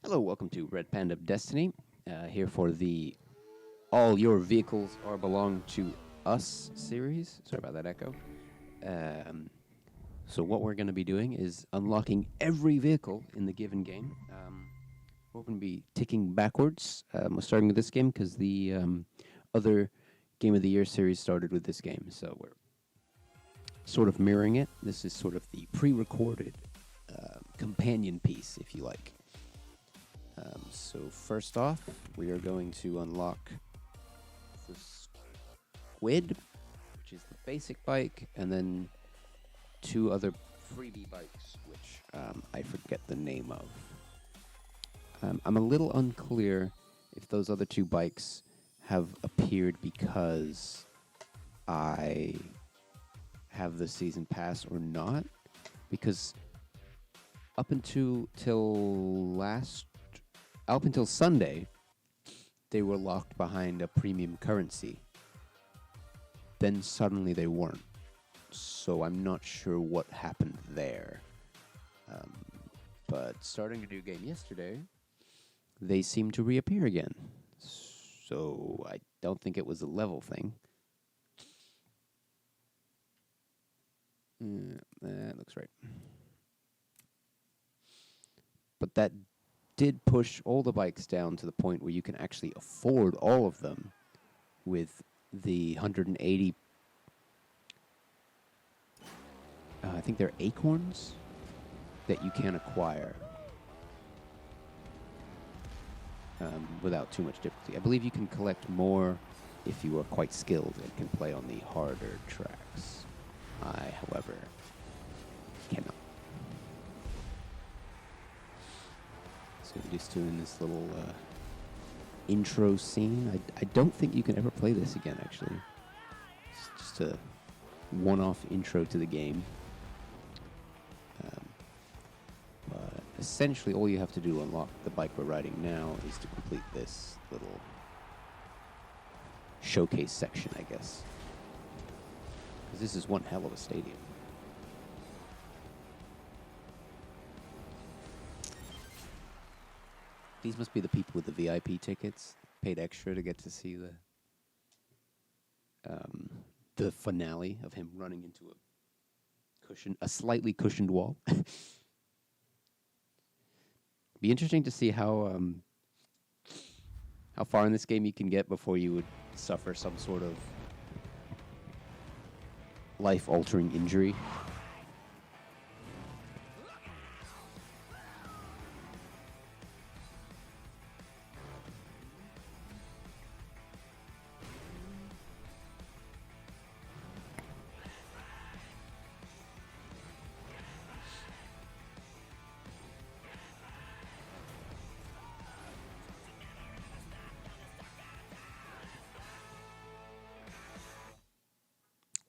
Hello, welcome to Red Panda Destiny. Here for the All Your Vehicles Are Belong to Us series. Sorry about that echo. So what we're going to be doing is unlocking every vehicle in the given game. We're going to be ticking backwards. We're starting with this game because the other Game of the Year series started with this game. So we're sort of mirroring it. This is sort of the pre-recorded companion piece, if you like. So first off, we are going to unlock the Squid, which is the basic bike, and then two other freebie bikes, which I forget the name of. I'm a little unclear if those other two bikes have appeared because I have the season pass or not, because up until Sunday, they were locked behind a premium currency. Then suddenly they weren't. So I'm not sure what happened there. But starting a new game yesterday, they seem to reappear again. So I don't think it was a level thing. That looks right. But that did push all the bikes down to the point where you can actually afford all of them with the 180, I think they're acorns that you can acquire without too much difficulty. I believe you can collect more if you are quite skilled and can play on the harder tracks. I, however, cannot. So we're just doing this little intro scene. I don't think you can ever play this again, actually. It's just a one-off intro to the game. But essentially all you have to do to unlock the bike we're riding now is to complete this little showcase section, I guess. Because this is one hell of a stadium. These must be the people with the VIP tickets, paid extra to get to see the finale of him running into a slightly cushioned wall. Be interesting to see how far in this game you can get before you would suffer some sort of life-altering injury.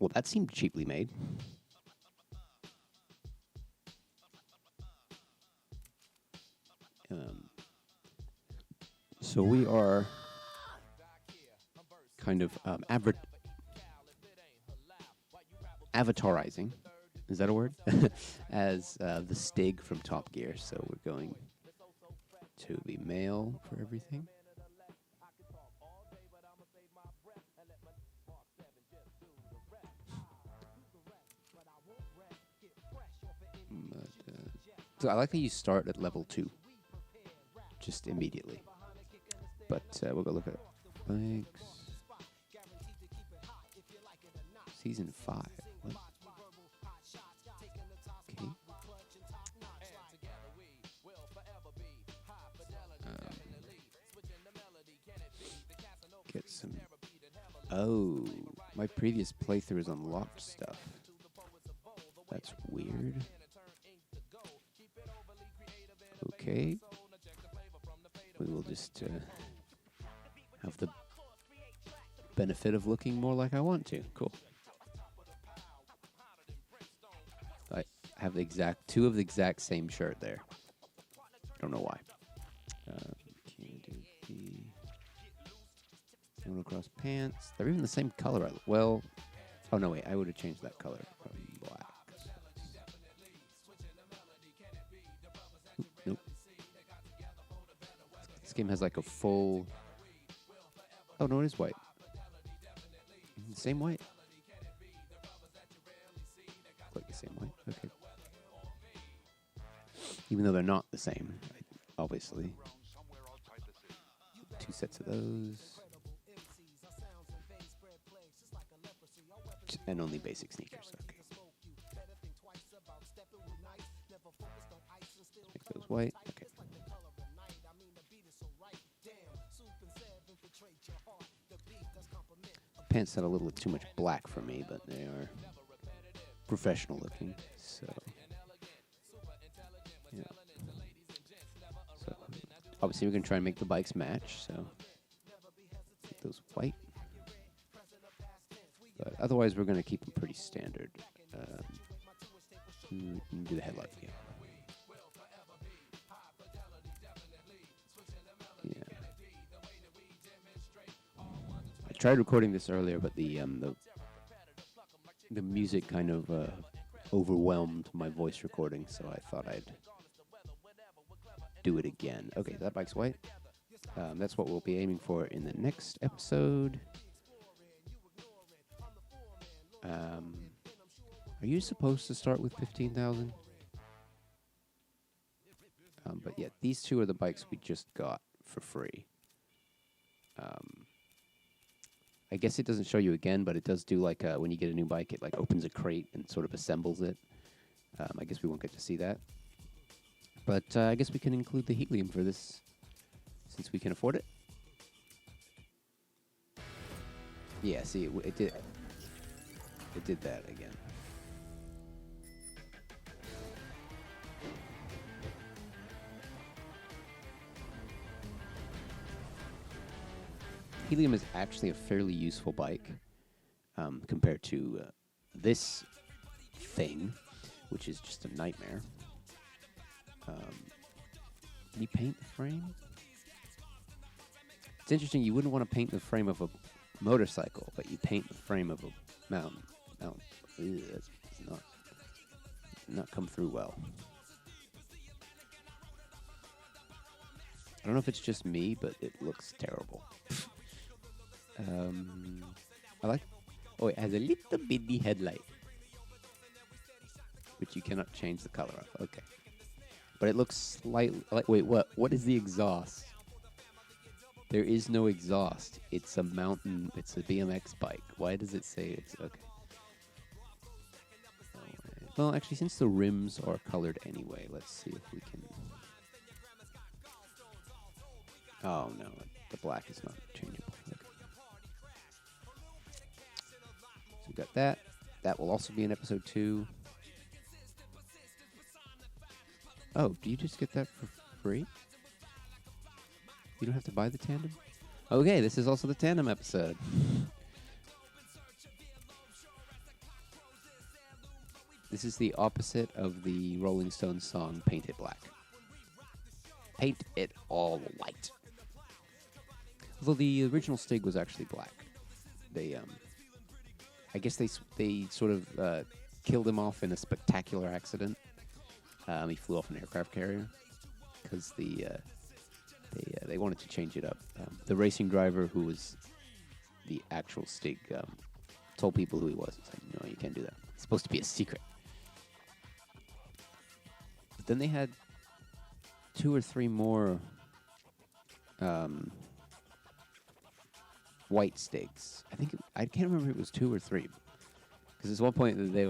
Well, that seemed cheaply made. So we are kind of avatarizing, is that a word? As the Stig from Top Gear. So we're going to be male for everything. So I like how you start at level 2, just immediately. But we'll go look at bikes. Season 5. What? Okay. Get some. Oh, my previous playthroughs unlocked stuff. That's weird. Okay. We will just have the benefit of looking more like I want to. Cool. I have two of the exact same shirt there. Don't know why. Can't do the monocross pants. They're even the same color. Well, oh no, wait. I would have changed that color from black. Nope. This game has like a full... Oh, no, it is white. Same white. Quite the same white. Okay. Even though they're not the same, obviously. 2 sets of those. And only basic sneakers. Okay. Make those white. Okay. Pants had a little too much black for me, but they are professional looking. So, yeah. So, obviously, we're gonna try and make the bikes match. So, make those white. But otherwise, we're gonna keep them pretty standard. Do the headlight again. Yeah. I tried recording this earlier, but the music kind of overwhelmed my voice recording, so I thought I'd do it again. Okay, that bike's white. That's what we'll be aiming for in the next episode. Are you supposed to start with 15,000? But yeah, these two are the bikes we just got for free. I guess it doesn't show you again, but it does do like when you get a new bike, it like opens a crate and sort of assembles it. I guess we won't get to see that. But I guess we can include the Helium for this, since we can afford it. Yeah, see, it did. It did that again. Helium is actually a fairly useful bike compared to this thing, which is just a nightmare. Can you paint the frame? It's interesting, you wouldn't want to paint the frame of a motorcycle, but you paint the frame of a mountain. Ew, that's not come through well. I don't know if it's just me, but it looks terrible. I like... Oh, it has a little bitty headlight, which you cannot change the color of. Okay. But it looks slightly... Wait, what? What is the exhaust? There is no exhaust. It's a mountain... It's a BMX bike. Why does it say it's... Okay. Well, actually, since the rims are colored anyway, let's see if we can... Oh, no. The black is not changeable. Okay. So we got that. That will also be in episode 2. Oh, do you just get that for free? You don't have to buy the Tandem? Okay, this is also the Tandem episode. This is the opposite of the Rolling Stones song, Paint It Black. Paint it all white. Although the original Stig was actually black. They, I guess they sort of killed him off in a spectacular accident. He flew off an aircraft carrier because they wanted to change it up. The racing driver who was the actual Stig told people who he was. It's like, no, you can't do that. It's supposed to be a secret. But then they had 2 or 3 more white Stigs. I can't remember if it was 2 or 3. Because there's one point that they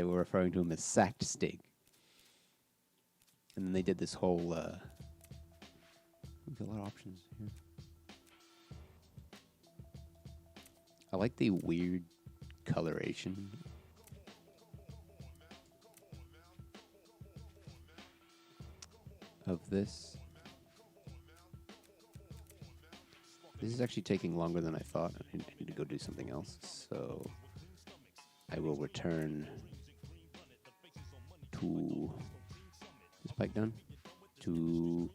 were referring to him as sacked Stig. And then they did this whole, we've got a lot of options here. I like the weird coloration. Of this. This is actually taking longer than I thought. I need to go do something else. So I will return to... Is this bike done? To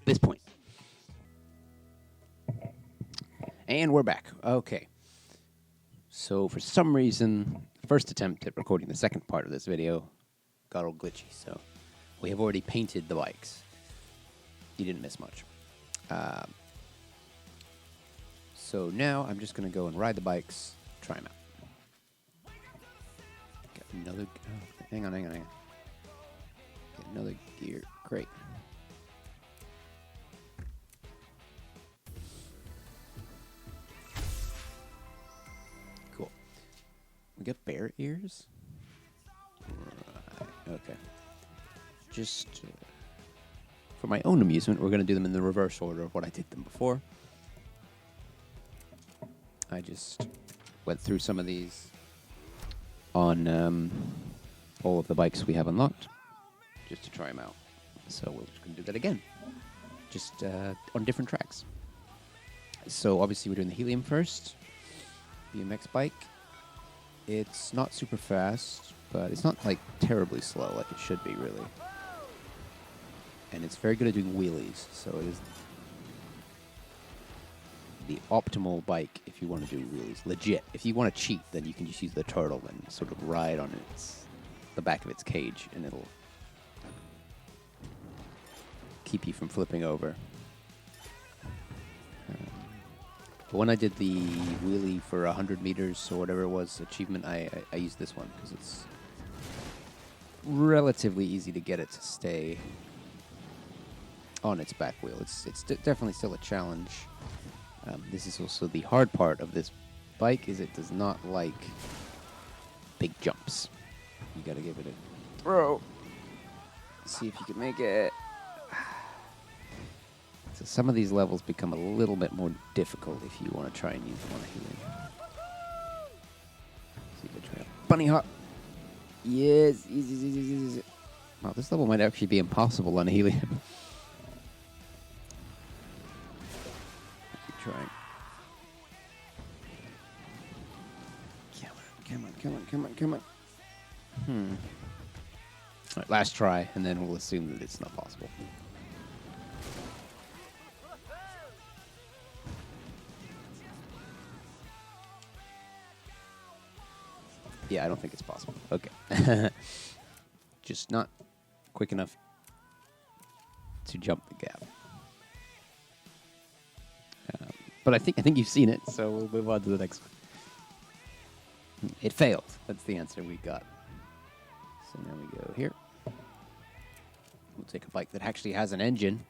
this point. And we're back. Okay. So for some reason, first attempt at recording the second part of this video got all glitchy. So we have already painted the bikes. you didn't miss much. So now I'm just going to go and ride the bikes, try them out. Get another... Oh, hang on. Get another gear. Great. Cool. We got bear ears? Right. Okay. Just for my own amusement, we're going to do them in the reverse order of what I did them before. I just went through some of these on all of the bikes we have unlocked, just to try them out. So we're just going to do that again, just on different tracks. So obviously we're doing the Helium first, BMX bike. It's not super fast, but it's not like terribly slow like it should be, really. And it's very good at doing wheelies, so it is the optimal bike if you want to do wheelies. Legit. If you want to cheat, then you can just use the turtle and sort of ride on the back of its cage, and it'll keep you from flipping over. But when I did the wheelie for 100 meters or whatever it was, achievement, I used this one because it's relatively easy to get it to stay on its back wheel. It's definitely still a challenge. This is also the hard part of this bike, is it does not like big jumps. You gotta give it a throw. See if you can make it. So some of these levels become a little bit more difficult if you want to try and use one of Helium. See if I try a bunny hop. Yes, easy. Wow, this level might actually be impossible on a Helium. Trying. Come on. Alright, last try, and then we'll assume that it's not possible. Yeah, I don't think it's possible. Okay. Just not quick enough to jump the gap. But I think you've seen it, so we'll move on to the next one. It failed. That's the answer we got. So now we go here. We'll take a bike that actually has an engine.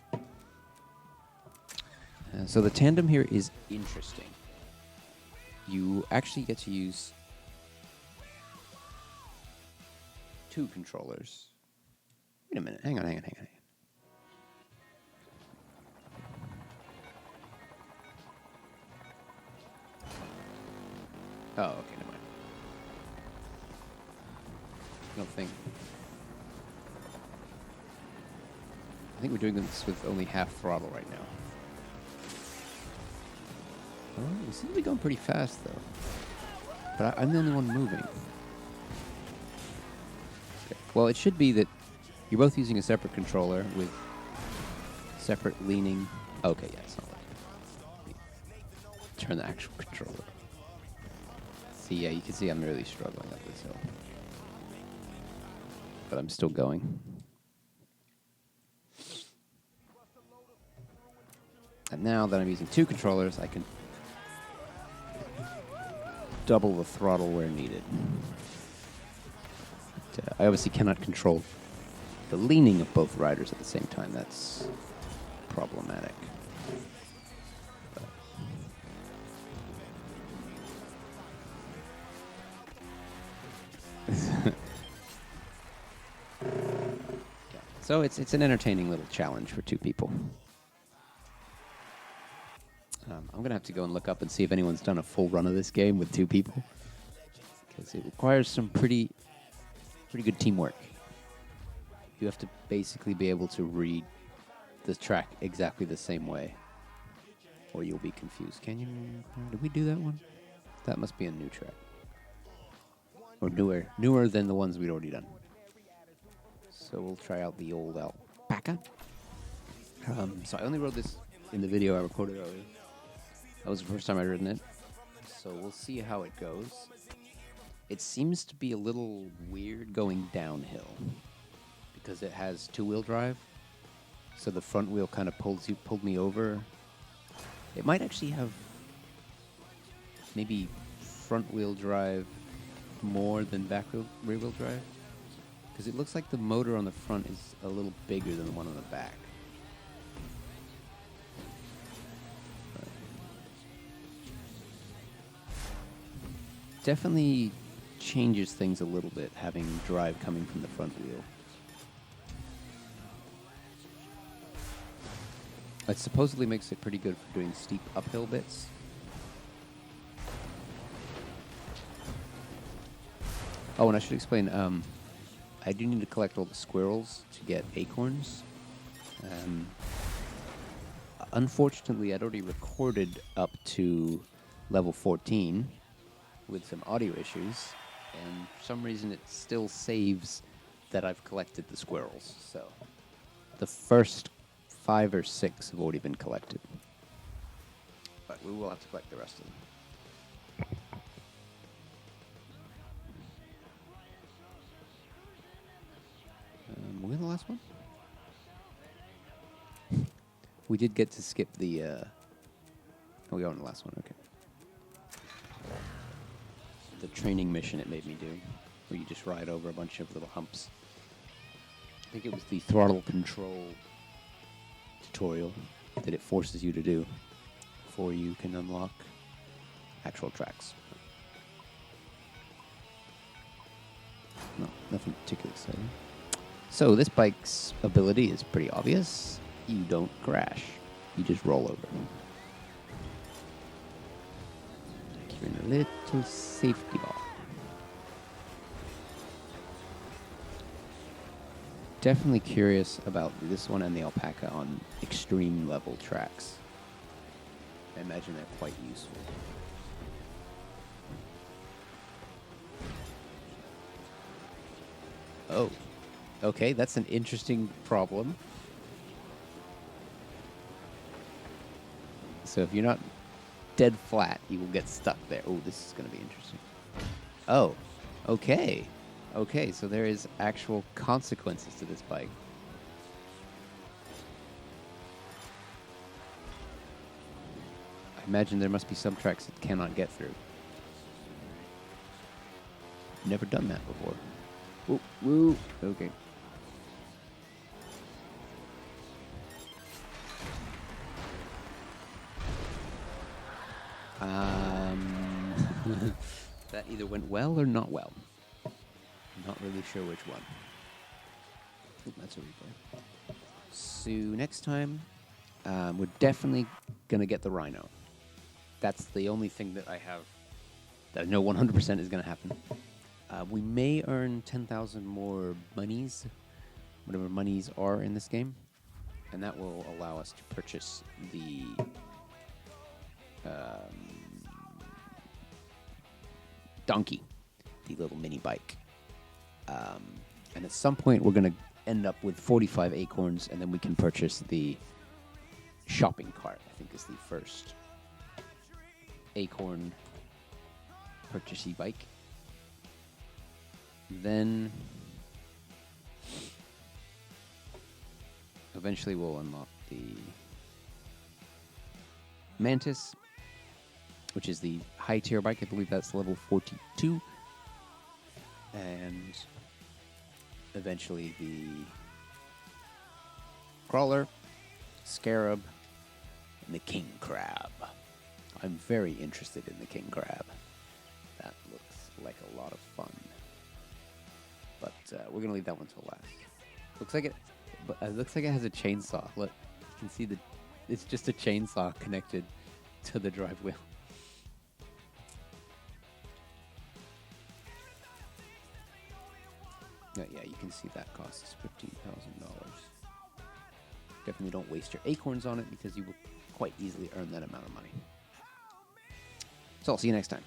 So the Tandem here is interesting. You actually get to use 2 controllers. Wait a minute. Hang on. Oh, okay, never mind. I think we're doing this with only half throttle right now. Oh, we seem to be going pretty fast, though. But I'm the only one moving. Okay. Well, it should be that you're both using a separate controller with separate leaning. Okay, yeah, it's not like turn the actual controller. See, yeah, you can see I'm really struggling up this hill. But I'm still going. And now that I'm using 2 controllers, I can double the throttle where needed. But, I obviously cannot control the leaning of both riders at the same time. That's problematic. So it's an entertaining little challenge for 2 people. I'm going to have to go and look up and see if anyone's done a full run of this game with 2 people. Because it requires some pretty good teamwork. You have to basically be able to read the track exactly the same way, or you'll be confused. Can you... Did we do that one? That must be a new track. Or newer than the ones we'd already done. So we'll try out the old Alpaca. So I only rode this in the video I recorded earlier. That was the first time I'd ridden it. So we'll see how it goes. It seems to be a little weird going downhill because it has 2-wheel drive. So the front wheel kind of pulled me over. It might actually have maybe front wheel drive more than rear wheel drive, because it looks like the motor on the front is a little bigger than the one on the back. Definitely changes things a little bit having drive coming from the front wheel. It supposedly makes it pretty good for doing steep uphill bits. Oh, and I should explain, I do need to collect all the squirrels to get acorns. Unfortunately, I'd already recorded up to level 14 with some audio issues, and for some reason it still saves that I've collected the squirrels. So the first 5 or 6 have already been collected, but we will have to collect the rest of them. Were we on the last one? We did get to skip the... Oh, we are on the last one, okay. The training mission it made me do, where you just ride over a bunch of little humps. I think it was the throttle control tutorial that it forces you to do before you can unlock actual tracks. No, nothing particularly exciting. So this bike's ability is pretty obvious. You don't crash. You just roll over. Like you're in a little safety ball. Definitely curious about this one and the Alpaca on extreme level tracks. I imagine they're quite useful. Oh. Okay, that's an interesting problem. So if you're not dead flat, you will get stuck there. Oh, this is going to be interesting. Oh, okay. Okay, so there is actual consequences to this bike. I imagine there must be some tracks it cannot get through. Never done that before. Woo, woo. Okay. That either went well or not well. I'm not really sure which one. Ooh, that's a replay. So next time, we're definitely going to get the Rhino. That's the only thing that I have that I know 100% is going to happen. We may earn 10,000 more monies, whatever monies are in this game, and that will allow us to purchase the donkey, the little mini bike. And at some point, we're going to end up with 45 acorns, and then we can purchase the shopping cart, I think is the first acorn purchasey bike. Then eventually we'll unlock the Mantis, which is the high tier bike. I believe that's level 42. And eventually the Crawler, Scarab, and the King Crab. I'm very interested in the King Crab. That looks like a lot of fun. But we're gonna leave that one till last. Looks like it has a chainsaw. Look, you can see it's just a chainsaw connected to the drive wheel. Yeah, you can see that costs $15,000. Definitely don't waste your acorns on it because you will quite easily earn that amount of money. So I'll see you next time.